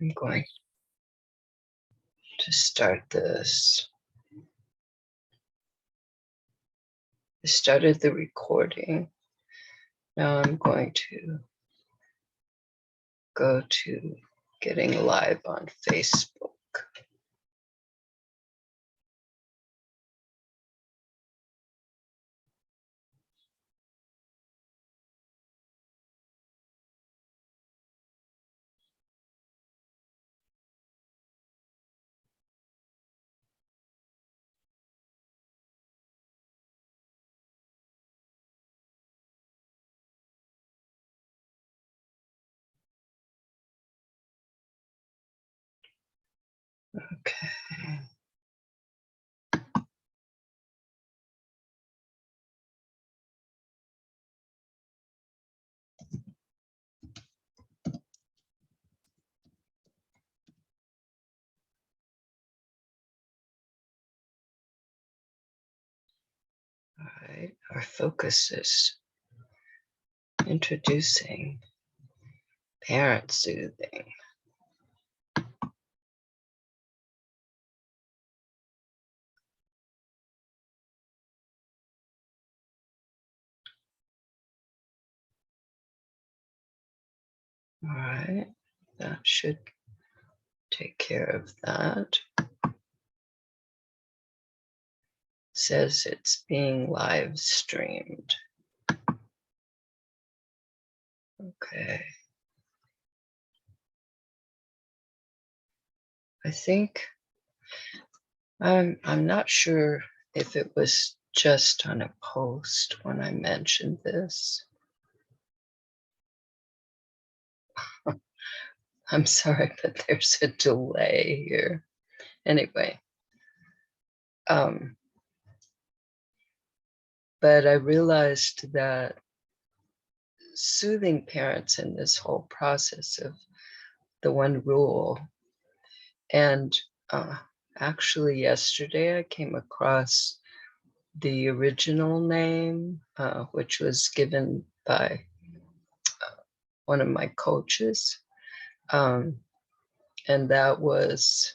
I'm going to start this. I started the recording. Now I'm going to go to getting live on Facebook. Okay. All right. Our focus is introducing parent soothing. All right. That should take care of that. Says it's being live streamed. Okay. I think I'm not sure if it was just on a post when I mentioned this. I'm sorry, but there's a delay here. Anyway, but I realized that soothing parents in this whole process of the one rule, and actually yesterday I came across the original name, which was given by one of my coaches, and that was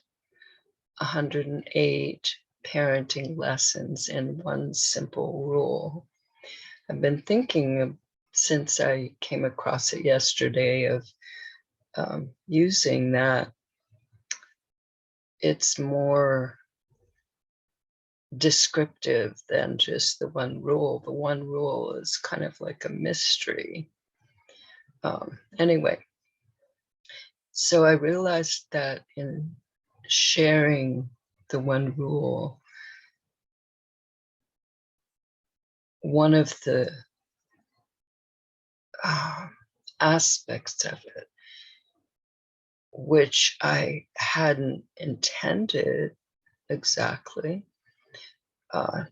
108 parenting lessons in one simple rule. I've been thinking since I came across it yesterday of using that. It's more descriptive than just the one rule. The one rule is kind of like a mystery. Anyway, so I realized that in sharing the one rule, one of the aspects of it, which I hadn't intended exactly,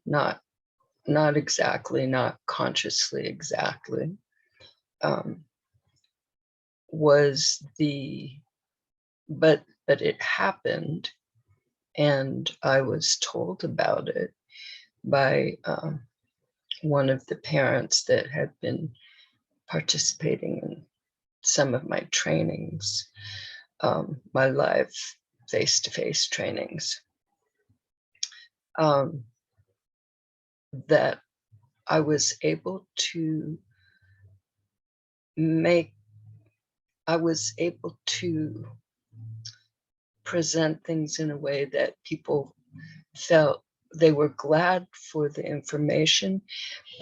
not exactly, not consciously exactly, was but it happened, and I was told about it by one of the parents that had been participating in some of my trainings, my live face-to-face trainings, that I was able to present things in a way that people felt they were glad for the information,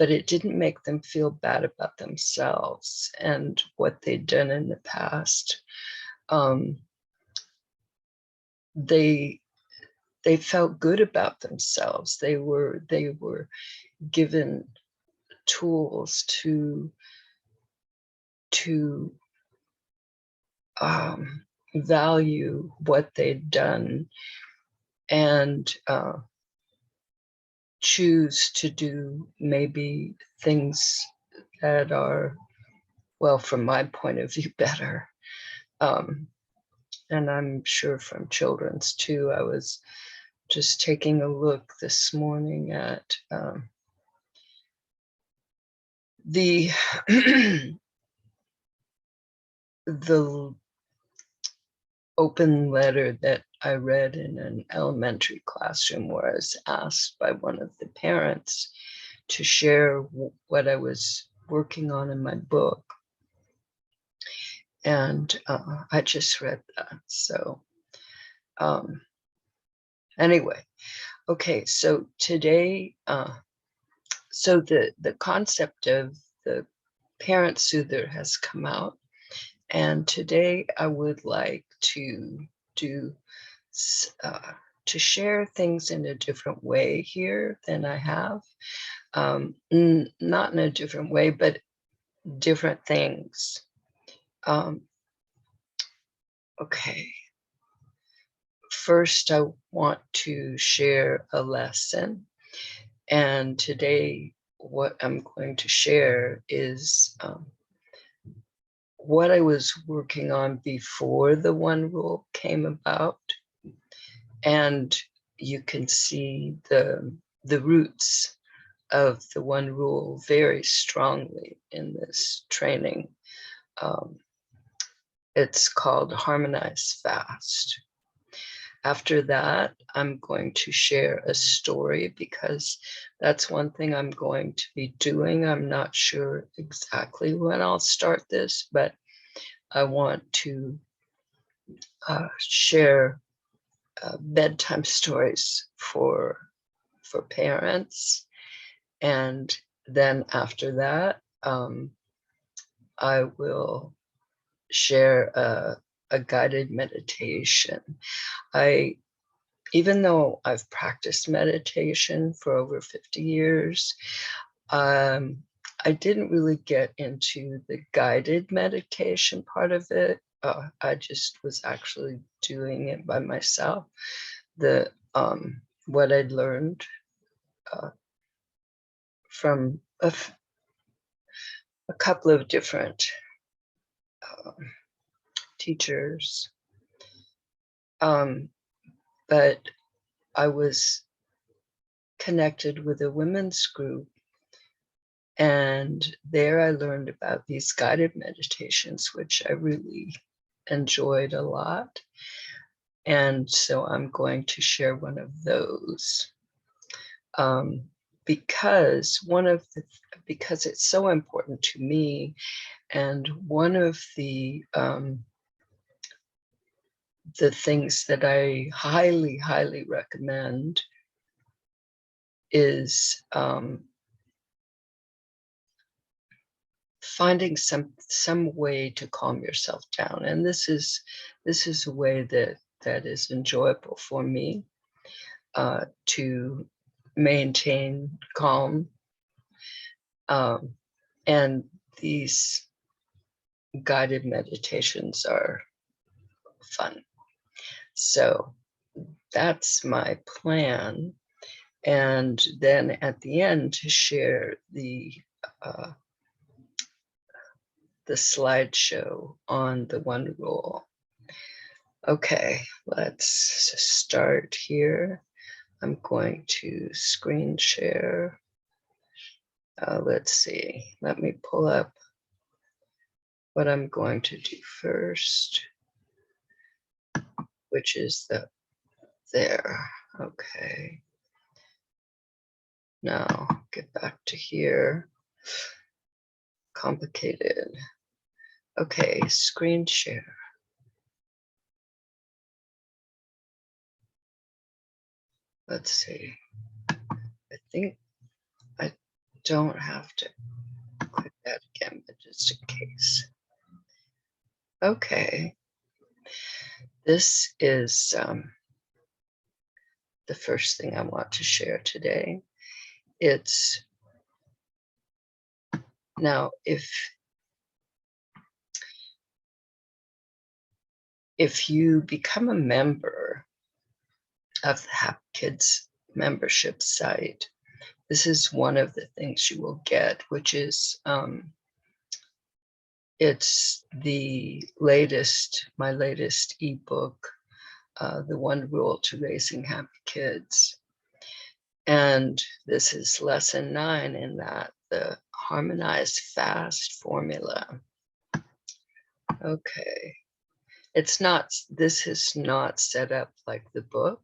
but it didn't make them feel bad about themselves and what they'd done in the past. They felt good about themselves. They were given tools to value what they'd done and choose to do maybe things that are, well, from my point of view, better. And I'm sure from children's too. I was just taking a look this morning at the the open letter that I read in an elementary classroom where I was asked by one of the parents to share what I was working on in my book. And I just read that. So anyway, okay, so today, so the concept of the parent soother has come out. And today I would like to do to share things in a different way here than I have. Not in a different way, but different things. Okay. First, I want to share a lesson. And today, what I'm going to share is what I was working on before the one rule came about. And you can see the roots of the one rule very strongly in this training. It's called Harmonize Fast. After that, I'm going to share a story because that's one thing I'm going to be doing. I'm not sure exactly when I'll start this, but I want to share bedtime stories for parents. And then after that, I will share a guided meditation. Even though I've practiced meditation for over 50 years, I didn't really get into the guided meditation part of it. I just was actually doing it by myself. What I'd learned from a couple of different teachers. But I was connected with a women's group, and there I learned about these guided meditations, which I really enjoyed a lot. And so I'm going to share one of those because because it's so important to me. And one of the things that I highly, highly recommend is finding some way to calm yourself down. And this is a way that is enjoyable for me to maintain calm. And these guided meditations are fun. So that's my plan. And then at the end to share the slideshow on the one rule. Okay, let's start here. I'm going to screen share. Let's see, let me pull up what I'm going to do first, which is there. Okay. Now get back to here. Complicated. Okay, screen share. Let's see. I think I don't have to click that again, but just in case. Okay. This is the first thing I want to share today. It's now if you become a member of the Happy Kids membership site, this is one of the things you will get, which is it's my latest ebook, The One Rule to Raising Happy Kids. And this is lesson 9 in that, the Harmonized Fast formula. Okay, It's not, this is not set up like the book.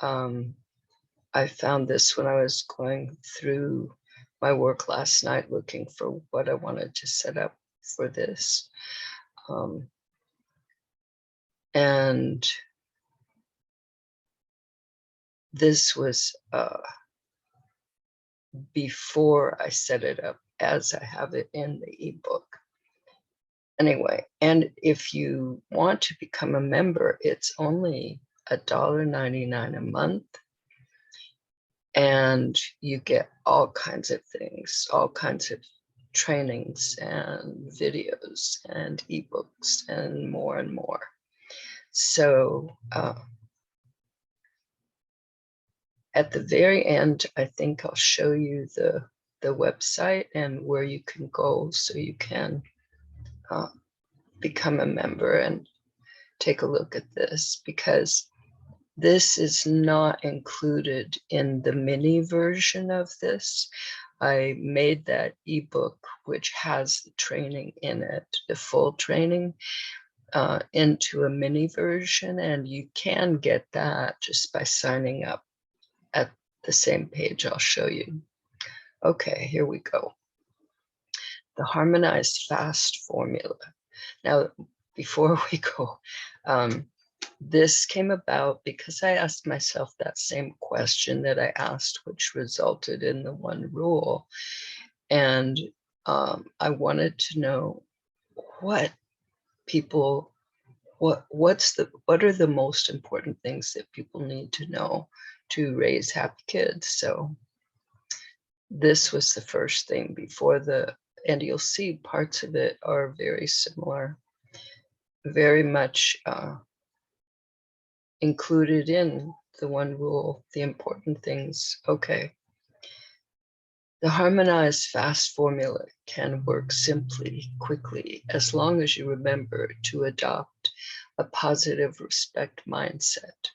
I found this when I was going through my work last night, looking for what I wanted to set up for this. And this was before I set it up as I have it in the ebook. Anyway, and if you want to become a member, it's only $1.99 a month. And you get all kinds of things, all kinds of trainings and videos and ebooks and more. So at the very end, I think I'll show you the website and where you can go so you can become a member and take a look at this, because this is not included in the mini version of this. I made that ebook, which has the training in it, the full training, into a mini version, and you can get that just by signing up at the same page I'll show you. Okay, here we go. The Harmonized Fast Formula. Now, before we go, this came about because I asked myself that same question that I asked, which resulted in the one rule. And I wanted to know what people, what are the most important things that people need to know to raise happy kids. So this was the first thing before and you'll see parts of it are very similar, very much included in the one rule, the important things. Okay. The harmonized fast formula can work simply, quickly, as long as you remember to adopt a positive respect mindset.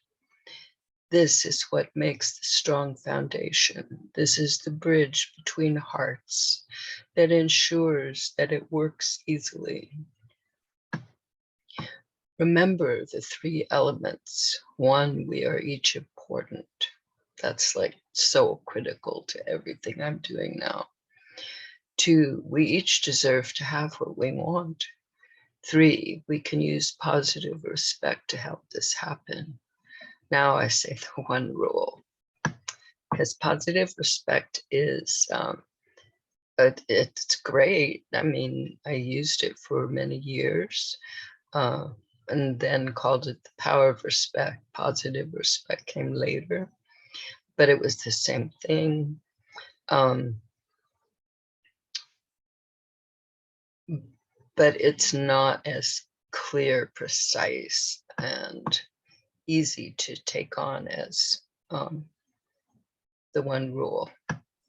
This is what makes the strong foundation. This is the bridge between hearts that ensures that it works easily. Remember the 3 elements. 1, we are each important. That's like so critical to everything I'm doing now. 2, we each deserve to have what we want. 3, we can use positive respect to help this happen. Now I say the one rule, because positive respect is, it's great. I mean, I used it for many years. And then called it the power of respect. Positive respect came later, but it was the same thing. But it's not as clear, precise, and easy to take on as the one rule.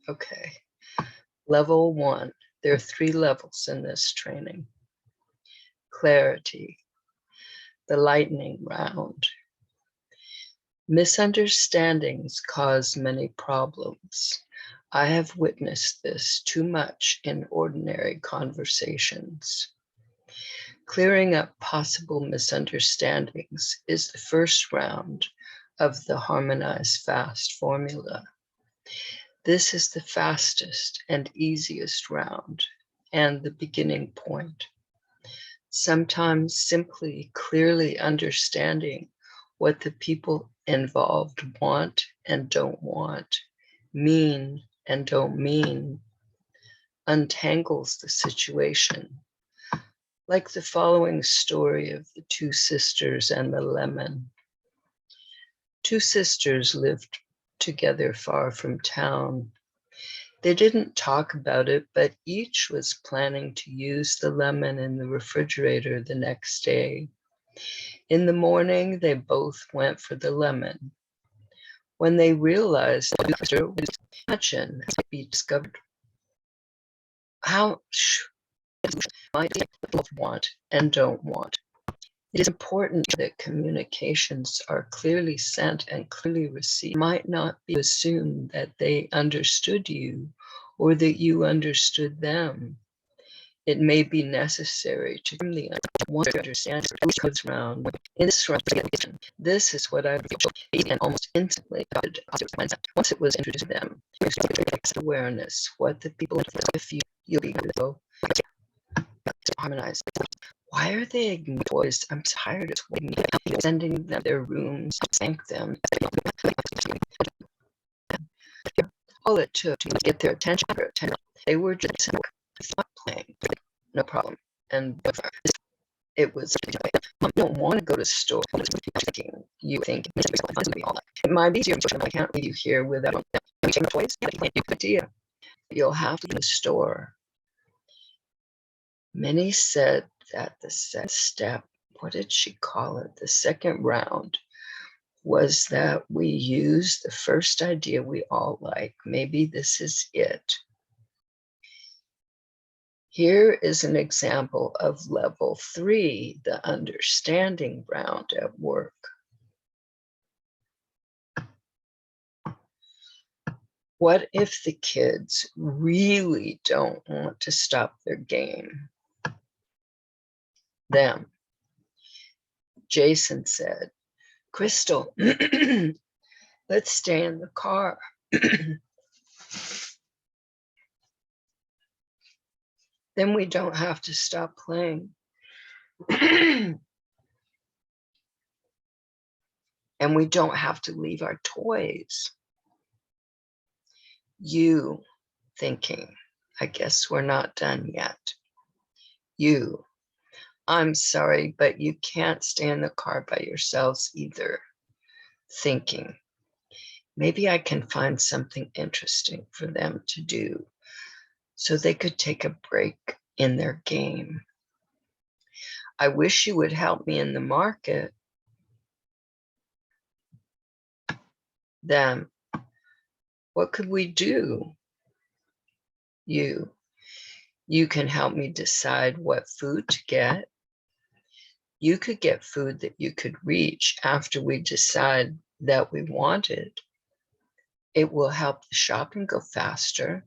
Okay, level 1. There are 3 levels in this training. Clarity, the lightning round. Misunderstandings cause many problems. I have witnessed this too much in ordinary conversations. Clearing up possible misunderstandings is the first round of the Harmonized Fast formula. This is the fastest and easiest round and the beginning point. Sometimes simply clearly understanding what the people involved want and don't want, mean and don't mean, untangles the situation. Like the following story of the 2 sisters and the lemon. 2 sisters lived together far from town. They didn't talk about it, but each was planning to use the lemon in the refrigerator the next day. In the morning, they both went for the lemon. When they realized that the sister was imagine be discovered how might want and don't want. It is important that communications are clearly sent and clearly received. It might not be assumed that they understood you or that you understood them. It may be necessary to firmly understand which comes around in this situation. This is what I feel, and almost instantly once it was introduced to them. Awareness, what the people if you'll be go harmonize. Why are they ignoring boys? I'm tired of waiting, sending them their rooms, thank them. All it took to get their attention. They were just playing, no problem. And it was, I don't want to go to the store. You think it might be easier, I can't leave you here without toys. Idea. You'll have to go to the store. Minnie said that the second step, what did she call it? The second round was that we use the first idea we all like. Maybe this is it. Here is an example of level 3, the understanding round at work. What if the kids really don't want to stop their game? Them. Jason said, Crystal, let's stay in the car. Then we don't have to stop playing. And we don't have to leave our toys. You thinking, I guess we're not done yet. You, I'm sorry, but you can't stay in the car by yourselves either. Thinking, maybe I can find something interesting for them to do so they could take a break in their game. I wish you would help me in the market. Them, what could we do? You can help me decide what food to get. You could get food that you could reach after we decide that we want it. It will help the shopping go faster.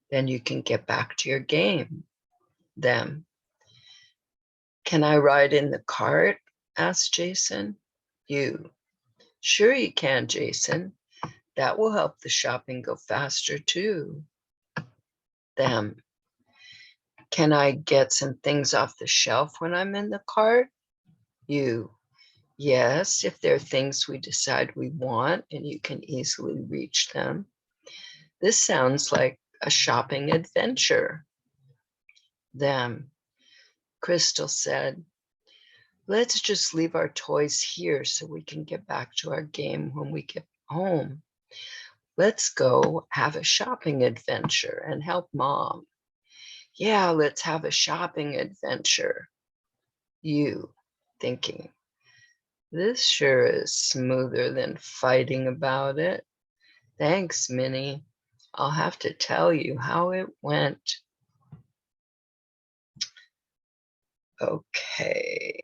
Then you can get back to your game. Them. Can I ride in the cart? Asked Jason. You. Sure you can, Jason. That will help the shopping go faster too. Them. Can I get some things off the shelf when I'm in the cart? You. Yes, if they're things we decide we want and you can easily reach them. This sounds like a shopping adventure. Them. Crystal said, let's just leave our toys here so we can get back to our game when we get home. Let's go have a shopping adventure and help Mom. Yeah, let's have a shopping adventure. You thinking, this sure is smoother than fighting about it. Thanks, Minnie. I'll have to tell you how it went. Okay.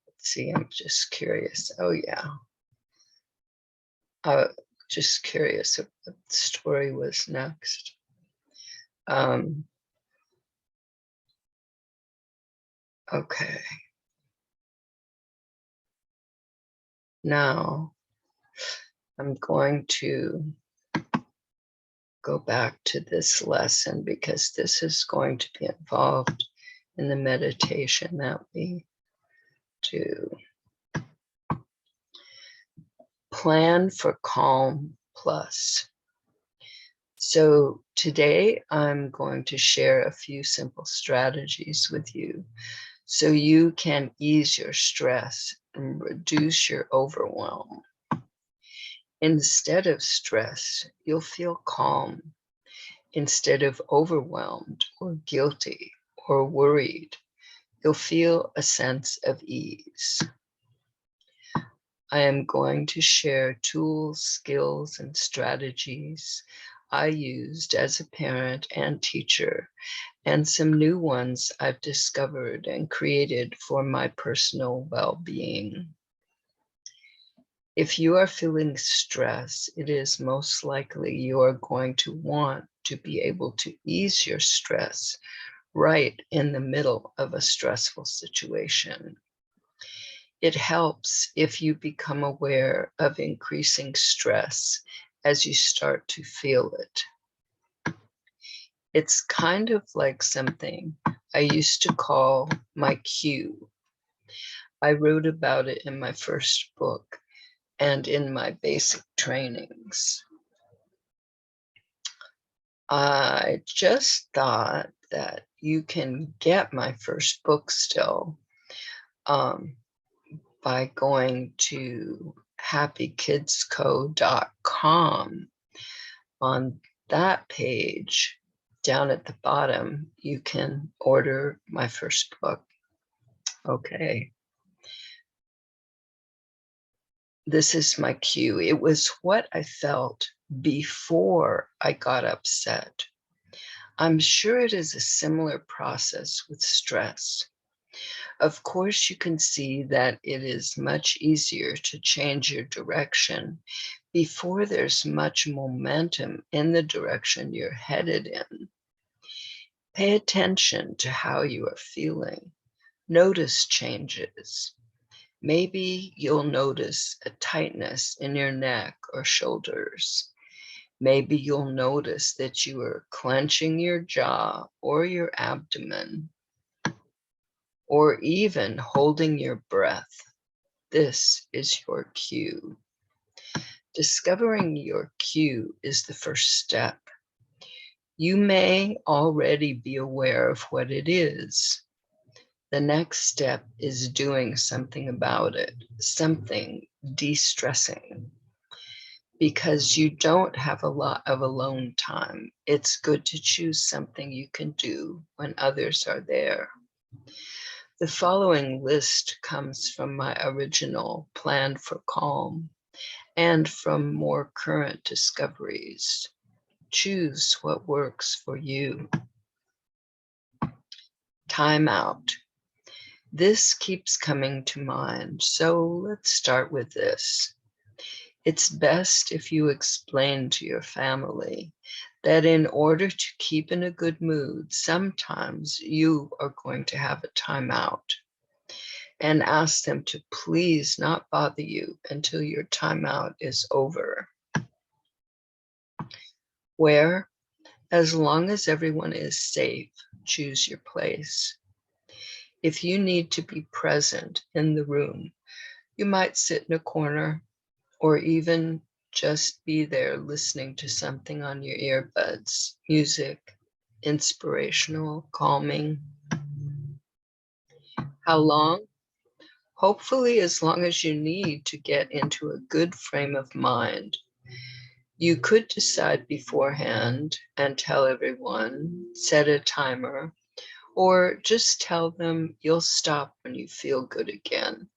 Let's see, I'm just curious. Oh, yeah. Just curious if the story was next. Okay. Now, I'm going to go back to this lesson because this is going to be involved in the meditation that we do. Plan for Calm Plus. So today I'm going to share a few simple strategies with you so you can ease your stress and reduce your overwhelm. Instead of stress, you'll feel calm. Instead of overwhelmed or guilty or worried, you'll feel a sense of ease. I am going to share tools, skills, and strategies I used as a parent and teacher, and some new ones I've discovered and created for my personal well-being. If you are feeling stress, it is most likely you are going to want to be able to ease your stress right in the middle of a stressful situation. It helps if you become aware of increasing stress as you start to feel it. It's kind of like something I used to call my cue. I wrote about it in my first book and in my basic trainings. I just thought that you can get my first book still by going to happykidsco.com. On that page, down at the bottom, you can order my first book. Okay. This is my cue. It was what I felt before I got upset. I'm sure it is a similar process with stress. Of course, you can see that it is much easier to change your direction before there's much momentum in the direction you're headed in. Pay attention to how you are feeling. Notice changes. Maybe you'll notice a tightness in your neck or shoulders. Maybe you'll notice that you are clenching your jaw or your abdomen, or even holding your breath. This is your cue. Discovering your cue is the first step. You may already be aware of what it is. The next step is doing something about it, something de-stressing. Because you don't have a lot of alone time, it's good to choose something you can do when others are there. The following list comes from my original Plan for Calm and from more current discoveries. Choose what works for you. Time out. This keeps coming to mind, so let's start with this. It's best if you explain to your family that in order to keep in a good mood, sometimes you are going to have a timeout, and ask them to please not bother you until your timeout is over. Where, as long as everyone is safe, choose your place. If you need to be present in the room, you might sit in a corner or even just be there listening to something on your earbuds, music, inspirational, calming. How long? Hopefully as long as you need to get into a good frame of mind. You could decide beforehand and tell everyone, set a timer, or just tell them you'll stop when you feel good again.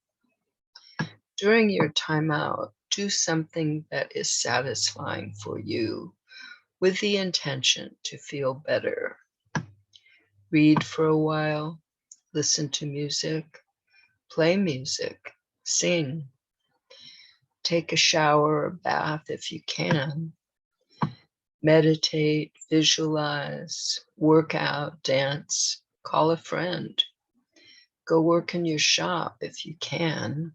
During your timeout, do something that is satisfying for you with the intention to feel better. Read for a while, listen to music, play music, sing. Take a shower or bath if you can. Meditate, visualize, work out, dance, call a friend. Go work in your shop if you can.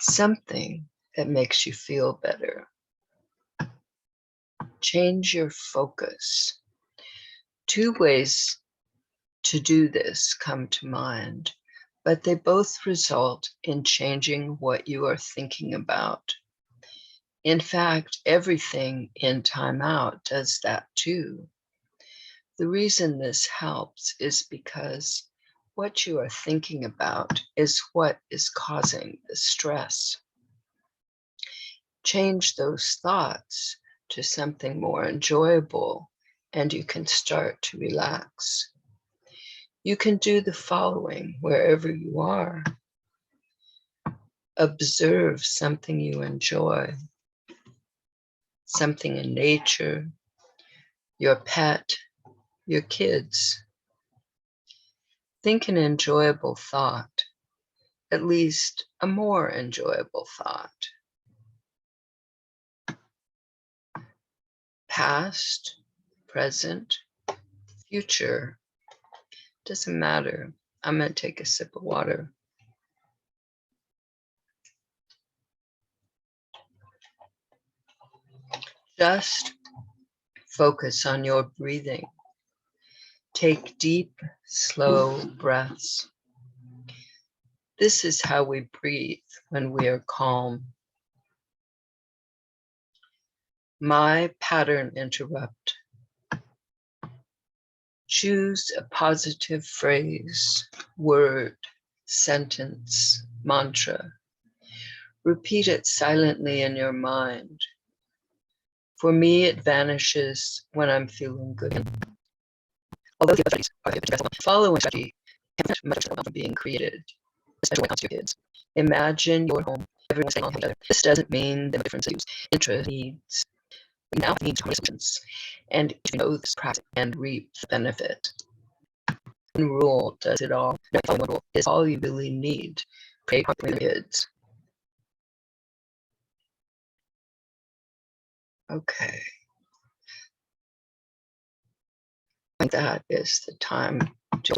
Something that makes you feel better. Change your focus. Two ways to do this come to mind, but they both result in changing what you are thinking about. In fact, everything in Time Out does that too. The reason this helps is because what you are thinking about is what is causing the stress. Change those thoughts to something more enjoyable, and you can start to relax. You can do the following wherever you are. Observe something you enjoy, something in nature, your pet, your kids. Think an enjoyable thought. at least a more enjoyable thought. Past, present, future, doesn't matter. I'm going to take a sip of water. Just focus on your breathing. Take deep, slow breaths. This is how we breathe when we are calm. My pattern interrupt. Choose a positive phrase, word, sentence, mantra. Repeat it silently in your mind. For me, it vanishes when I'm feeling good. Although the studies are the following strategy from being created, especially when it comes to your kids. Imagine your home, everyone staying on together. This doesn't mean the differences, interest, needs. We now need solutions, and you know this practice and reap the benefit. One rule does it all. One rule is all you really need. Pray for your kids. Okay. I think that is the time to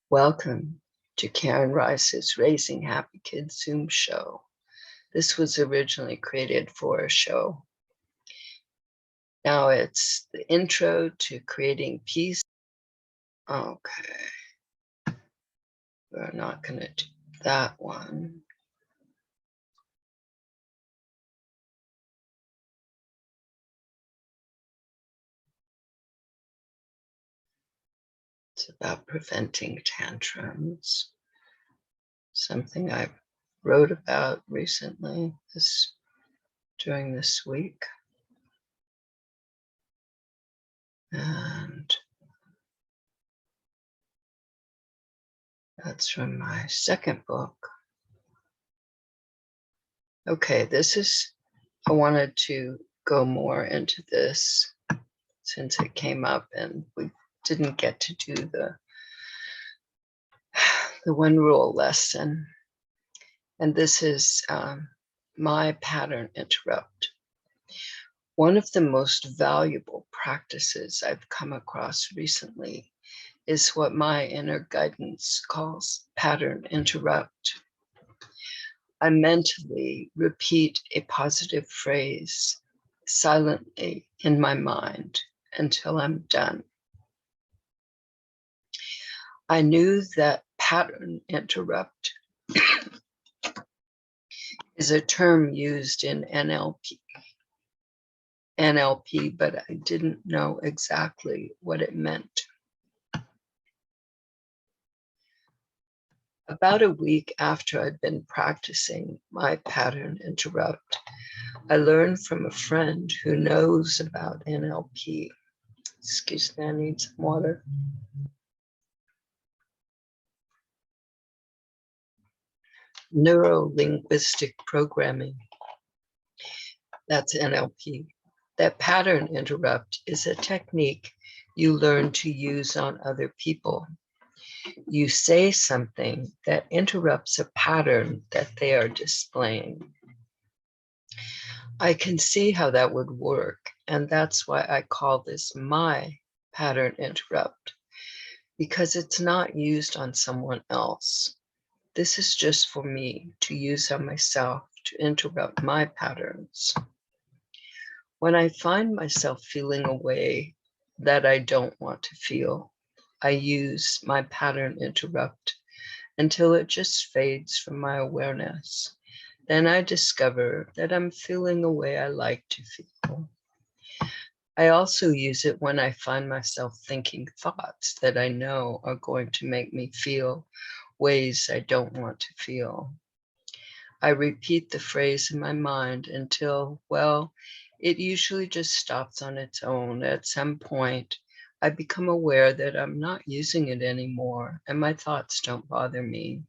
welcome to Karen Rice's Raising Happy Kids Zoom show. This was originally created for a show. Now it's the intro to creating peace. Okay. We're not going to do that one. It's about preventing tantrums. Something I wrote about recently during this week. And that's from my second book. Okay, I wanted to go more into this since it came up and we didn't get to do the one rule lesson. And this is my pattern interrupt. One of the most valuable practices I've come across recently is what my inner guidance calls pattern interrupt. I mentally repeat a positive phrase silently in my mind until I'm done. I knew that pattern interrupt is a term used in NLP, but I didn't know exactly what it meant. About a week after I'd been practicing my pattern interrupt, I learned from a friend who knows about NLP. Excuse me, I need some water. Neuro-linguistic programming. That's NLP. That pattern interrupt is a technique you learn to use on other people. You say something that interrupts a pattern that they are displaying. I can see how that would work, and that's why I call this my pattern interrupt, because it's not used on someone else. This is just for me to use on myself to interrupt my patterns. When I find myself feeling a way that I don't want to feel, I use my pattern interrupt until it just fades from my awareness. Then I discover that I'm feeling a way I like to feel. I also use it when I find myself thinking thoughts that I know are going to make me feel ways I don't want to feel. I repeat the phrase in my mind until, well, it usually just stops on its own. At some point, I become aware that I'm not using it anymore and my thoughts don't bother me.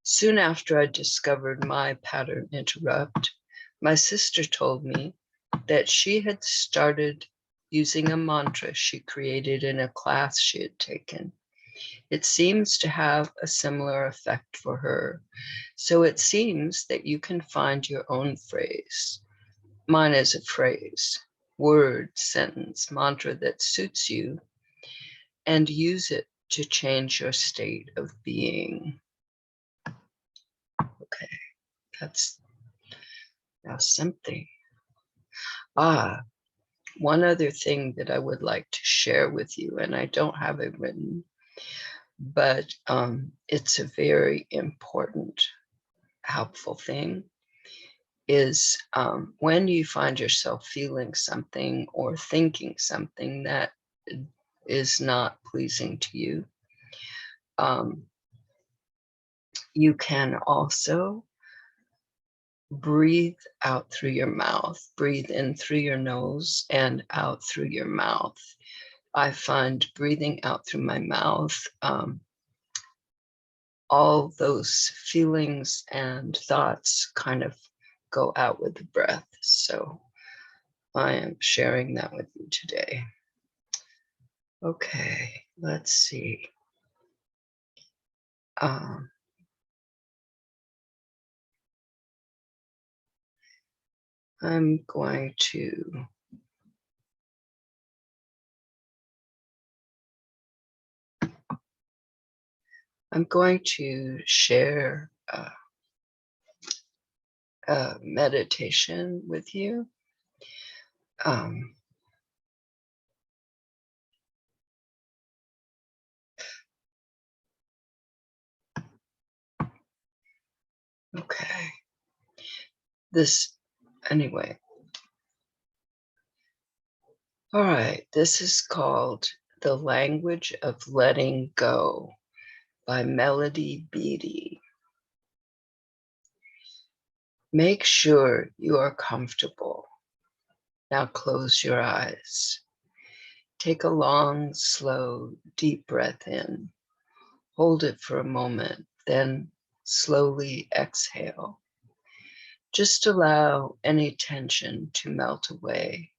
Soon after I discovered my pattern interrupt, my sister told me that she had started using a mantra she created in a class she had taken. It seems to have a similar effect for her. So it seems that you can find your own phrase. Mine is a phrase, word, sentence, mantra that suits you, and use it to change your state of being. Okay, that's now something. One other thing that I would like to share with you, and I don't have it written, but it's a very important, helpful thing, is when you find yourself feeling something or thinking something that is not pleasing to you, you can also breathe out through your mouth. Breathe in through your nose and out through your mouth. I find breathing out through my mouth, all those feelings and thoughts kind of go out with the breath. So I am sharing that with you today. Okay, let's see. I'm going to share a meditation with you. Okay. Anyway. All right, this is called The Language of Letting Go by Beatty. Make sure you are comfortable. Now close your eyes. Take a long, slow, deep breath in. Hold it for a moment, then slowly exhale. Just allow any tension to melt away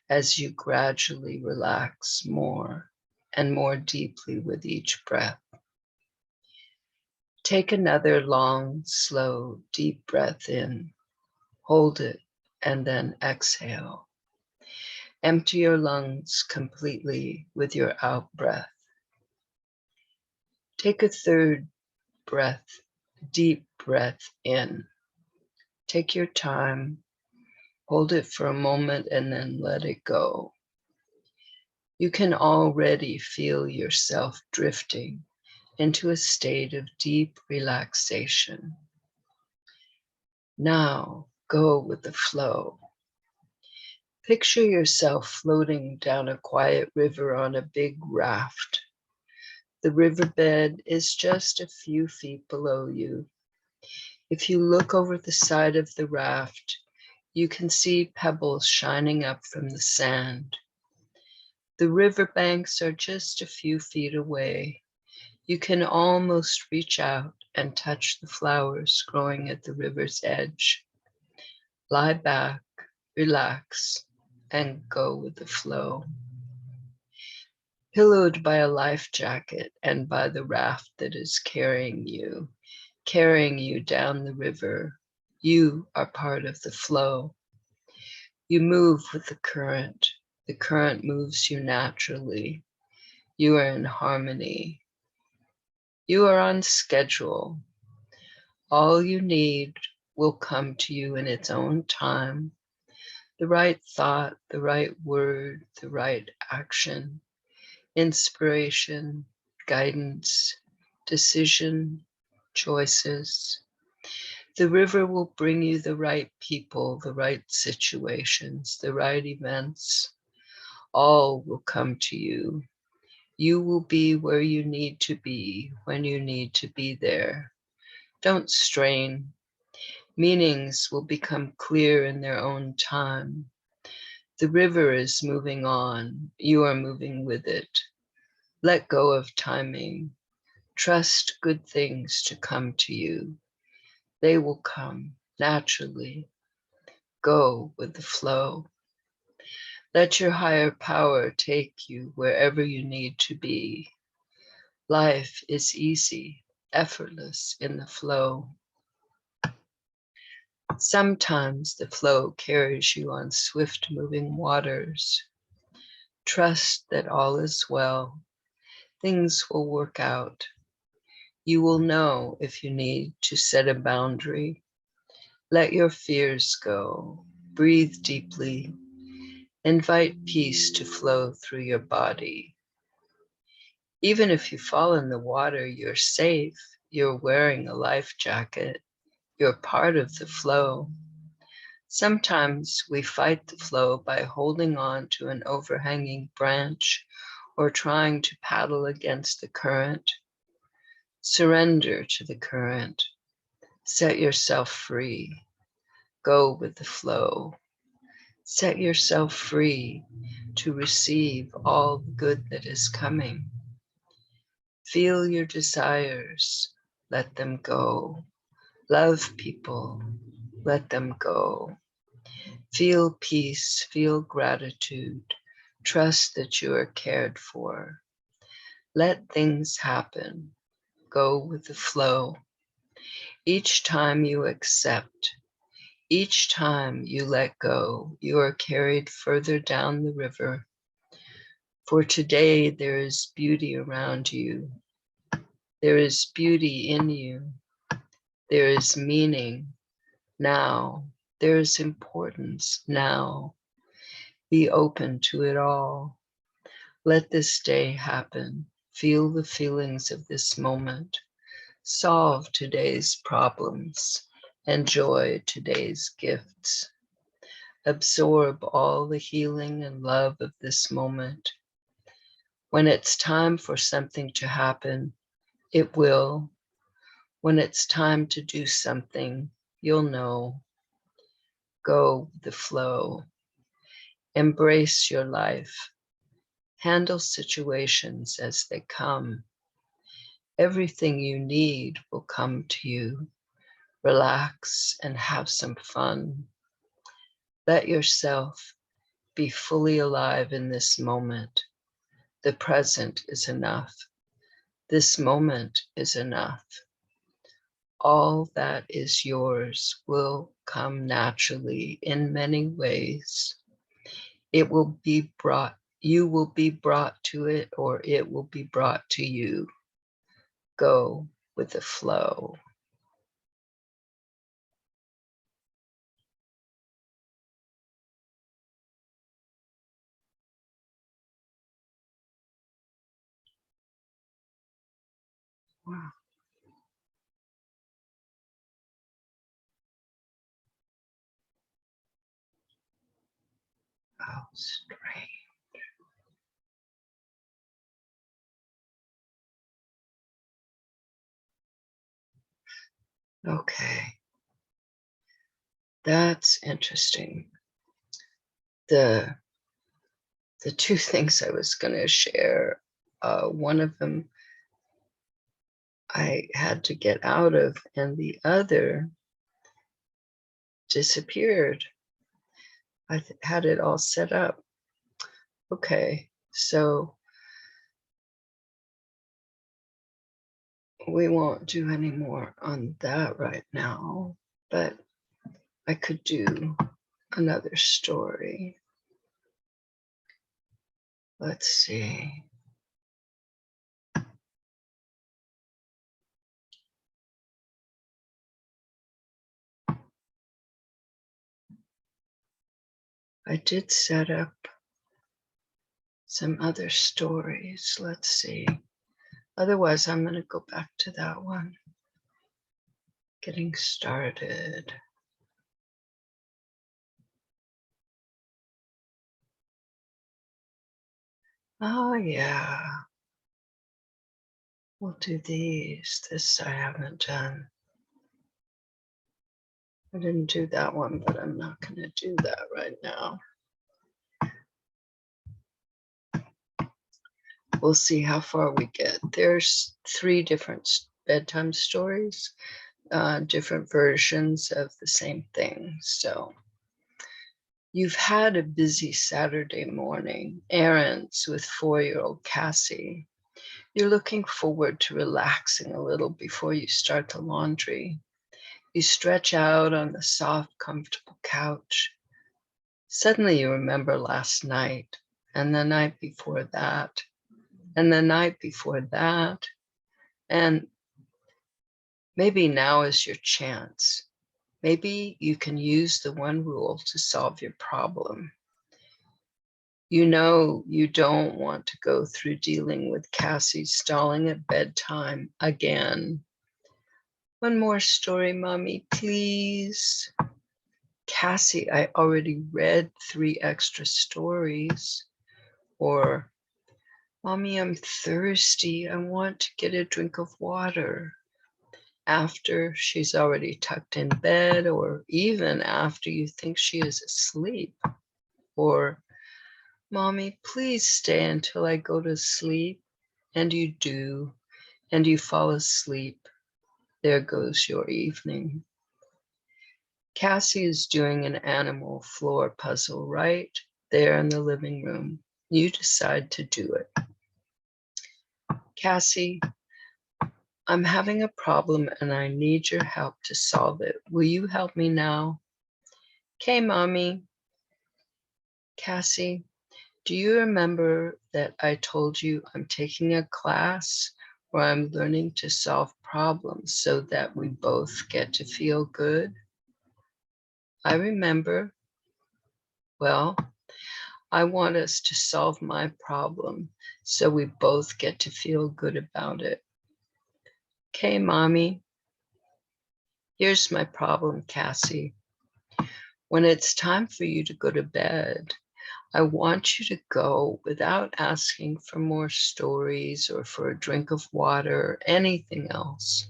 as you gradually relax more and more deeply with each breath. Take another long, slow, deep breath in. Hold it and then exhale. Empty your lungs completely with your out breath. Take a third breath, deep breath in. Take your time, hold it for a moment and then let it go. You can already feel yourself drifting into a state of deep relaxation. Now go with the flow. Picture yourself floating down a quiet river on a big raft. The riverbed is just a few feet below you. If you look over the side of the raft, you can see pebbles shining up from the sand. The riverbanks are just a few feet away. You can almost reach out and touch the flowers growing at the river's edge. Lie back, relax, and go with the flow. Pillowed by a life jacket and by the raft that is carrying you down the river, you are part of the flow. You move with the current. The current moves you naturally. You are in harmony. You are on schedule. All you need will come to you in its own time. The right thought, the right word, the right action, inspiration, guidance, decision, choices. The river will bring you the right people, the right situations, the right events. All will come to you. You will be where you need to be when you need to be there. Don't strain. Meanings will become clear in their own time. The river is moving on. You are moving with it. Let go of timing. Trust good things to come to you. They will come naturally. Go with the flow. Let your higher power take you wherever you need to be. Life is easy, effortless in the flow. Sometimes the flow carries you on swift-moving waters. Trust that all is well. Things will work out. You will know if you need to set a boundary. Let your fears go. Breathe deeply. Invite peace to flow through your body. Even if you fall in the water, you're safe. You're wearing a life jacket. You're part of the flow. Sometimes we fight the flow by holding on to an overhanging branch or trying to paddle against the current. Surrender to the current. Set yourself free. Go with the flow. Set yourself free to receive all the good that is coming. Feel your desires. Let them go. Love people. Let them go. Feel peace. Feel gratitude. Trust that you are cared for. Let things happen. Go with the flow. Each time you accept, each time you let go, you are carried further down the river. For today, there is beauty around you. There is beauty in you. There is meaning now. There is importance now. Be open to it all. Let this day happen. Feel the feelings of this moment. Solve today's problems. Enjoy today's gifts. Absorb all the healing and love of this moment. When it's time for something to happen, it will. When it's time to do something, you'll know. Go with the flow. Embrace your life. Handle situations as they come. Everything you need will come to you. Relax and have some fun. Let yourself be fully alive in this moment. The present is enough. This moment is enough. All that is yours will come naturally in many ways. It will be brought, you will be brought to it, or it will be brought to you. Go with the flow. Wow. How strange. Okay. That's interesting. The two things I was going to share, one of them I had to get out of, and the other disappeared. I had it all set up. Okay, so we won't do any more on that right now, but I could do another story. Let's see. I did set up some other stories. Let's see. Otherwise, I'm going to go back to that one. Getting started. Oh, yeah. We'll do these. This I haven't done. I didn't do that one, but I'm not going to do that right now. We'll see how far we get. There's 3 different bedtime stories, different versions of the same thing. So You've had a busy Saturday morning, errands with 4-year-old Cassie. You're looking forward to relaxing a little before you start the laundry. You stretch out on the soft, comfortable couch. Suddenly you remember last night, and the night before that, and the night before that, and maybe now is your chance. Maybe you can use the one rule to solve your problem. You know you don't want to go through dealing with Cassie stalling at bedtime again. One more story, Mommy, please. Cassie, I already read 3 extra stories. Or, Mommy, I'm thirsty. I want to get a drink of water. After she's already tucked in bed, or even after you think she is asleep. Or, Mommy, please stay until I go to sleep. And you do, and you fall asleep. There goes your evening. Cassie is doing an animal floor puzzle right there in the living room. You decide to do it. Cassie, I'm having a problem and I need your help to solve it. Will you help me now? Okay, Mommy. Cassie, do you remember that I told you I'm taking a class where I'm learning to solve problems so that we both get to feel good? I remember. Well, I want us to solve my problem so we both get to feel good about it. Okay, Mommy. Here's my problem, Cassie. When it's time for you to go to bed, I want you to go without asking for more stories or for a drink of water or anything else.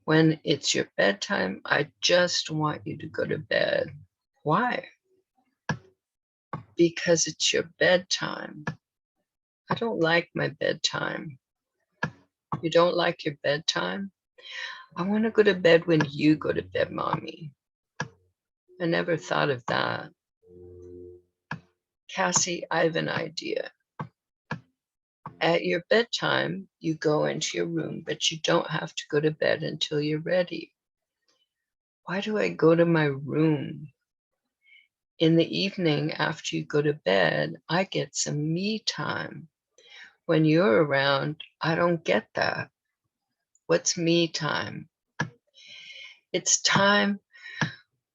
When it's your bedtime, I just want you to go to bed. Why? Because it's your bedtime. I don't like my bedtime. You don't like your bedtime? I want to go to bed when you go to bed, Mommy. I never thought of that. Cassie, I have an idea. At your bedtime, you go into your room, but you don't have to go to bed until you're ready. Why do I go to my room? In the evening, after you go to bed, I get some me time. When you're around, I don't get that. What's me time? It's time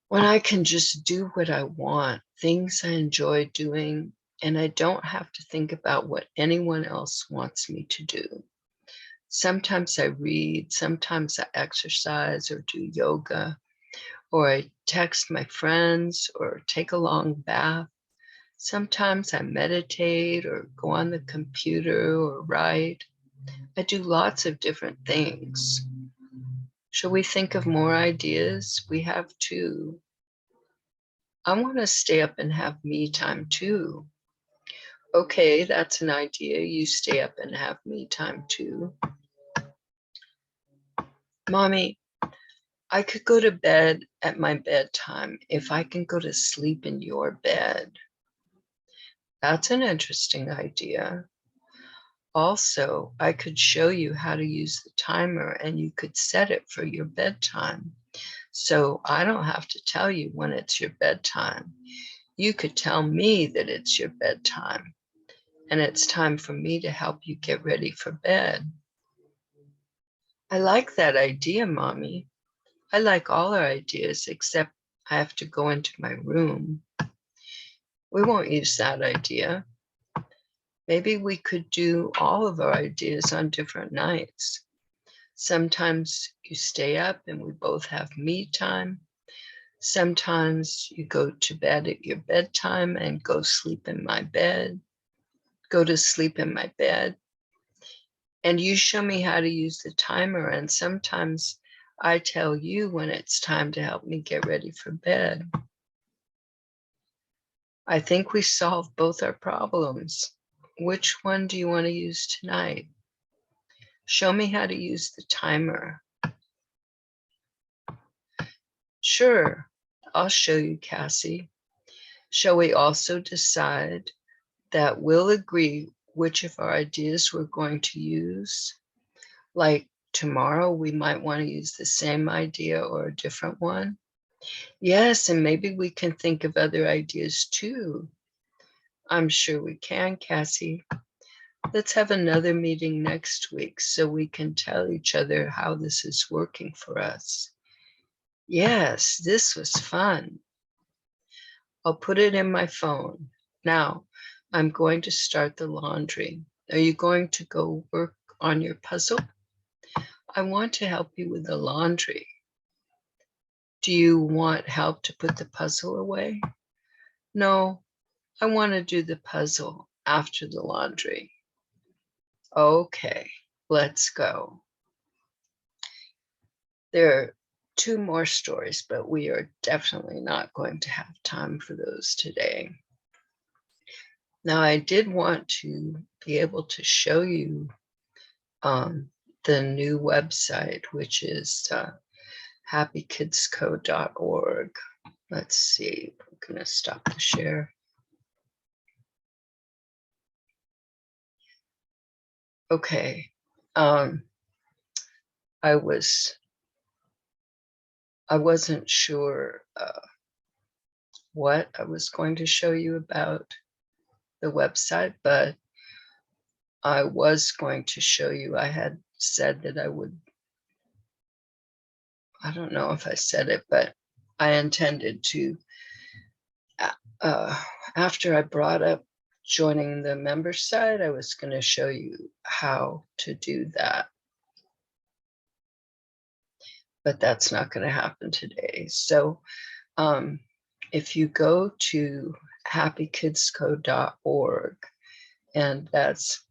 when I can just do what I want, things I enjoy doing, and I don't have to think about what anyone else wants me to do. Sometimes I read, sometimes I exercise or do yoga, or I text my friends or take a long bath. Sometimes I meditate or go on the computer or write. I do lots of different things. Shall we think of more ideas? We have 2. I want to stay up and have me time too. Okay, that's an idea. You stay up and have me time too. Mommy, I could go to bed at my bedtime if I can go to sleep in your bed. That's an interesting idea. Also, I could show you how to use the timer and you could set it for your bedtime. So I don't have to tell you when it's your bedtime. You could tell me that it's your bedtime and it's time for me to help you get ready for bed. I like that idea, Mommy. I like all our ideas except I have to go into my room. We won't use that idea. Maybe we could do all of our ideas on different nights. Sometimes you stay up and we both have me time. Sometimes you go to bed at your bedtime and go sleep in my bed. Go to sleep in my bed. And you show me how to use the timer. And sometimes I tell you when it's time to help me get ready for bed. I think we solved both our problems. Which one do you want to use tonight? Show me how to use the timer. Sure, I'll show you, Cassie. Shall we also decide that we'll agree which of our ideas we're going to use? Like tomorrow, we might want to use the same idea or a different one. Yes, and maybe we can think of other ideas too. I'm sure we can, Cassie. Let's have another meeting next week so we can tell each other how this is working for us. Yes, this was fun. I'll put it in my phone. Now, I'm going to start the laundry. Are you going to go work on your puzzle? I want to help you with the laundry. Do you want help to put the puzzle away? No, I want to do the puzzle after the laundry. Okay, let's go. There are 2 more stories, but we are definitely not going to have time for those today. Now, I did want to be able to show you the new website, which is happykidsco.org. Let's see, I'm going to stop the share. Okay, I wasn't sure what I was going to show you about the website, but I was going to show you. I had said that I would, I don't know if I said it, but I intended to, after I brought up joining the member site, I was going to show you how to do that. But that's not going to happen today. So if you go to happykidsco.org, and that's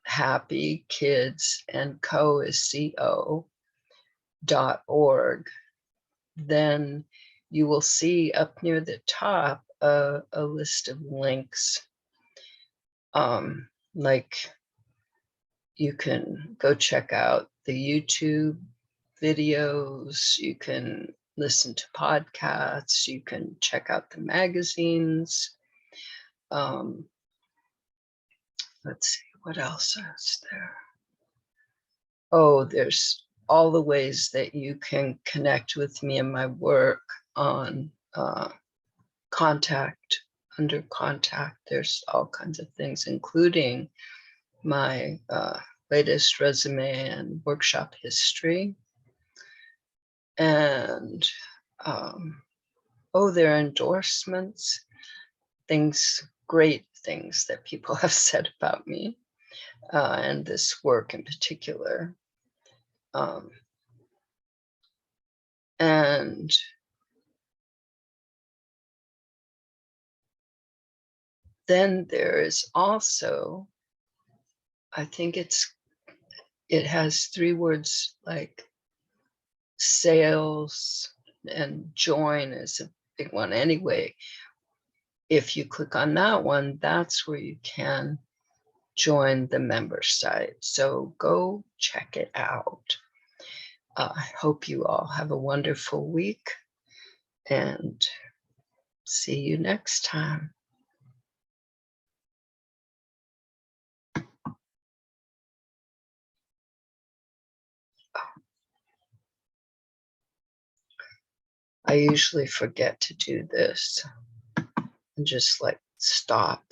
happy kids and co is co.org, then you will see up near the top a list of links. Like you can go check out the YouTube videos, you can listen to podcasts, you can check out the magazines. Let's see, what else is there? Oh, there's all the ways that you can connect with me and my work on contact. Under contact, there's all kinds of things, including my latest resume and workshop history. And there are endorsements, great things that people have said about me and this work in particular. And then there is also, I think it has 3 words like sales, and join is a big one. Anyway, if you click on that one, that's where you can join the member site. So go check it out. I hope you all have a wonderful week and see you next time. I usually forget to do this and just like stop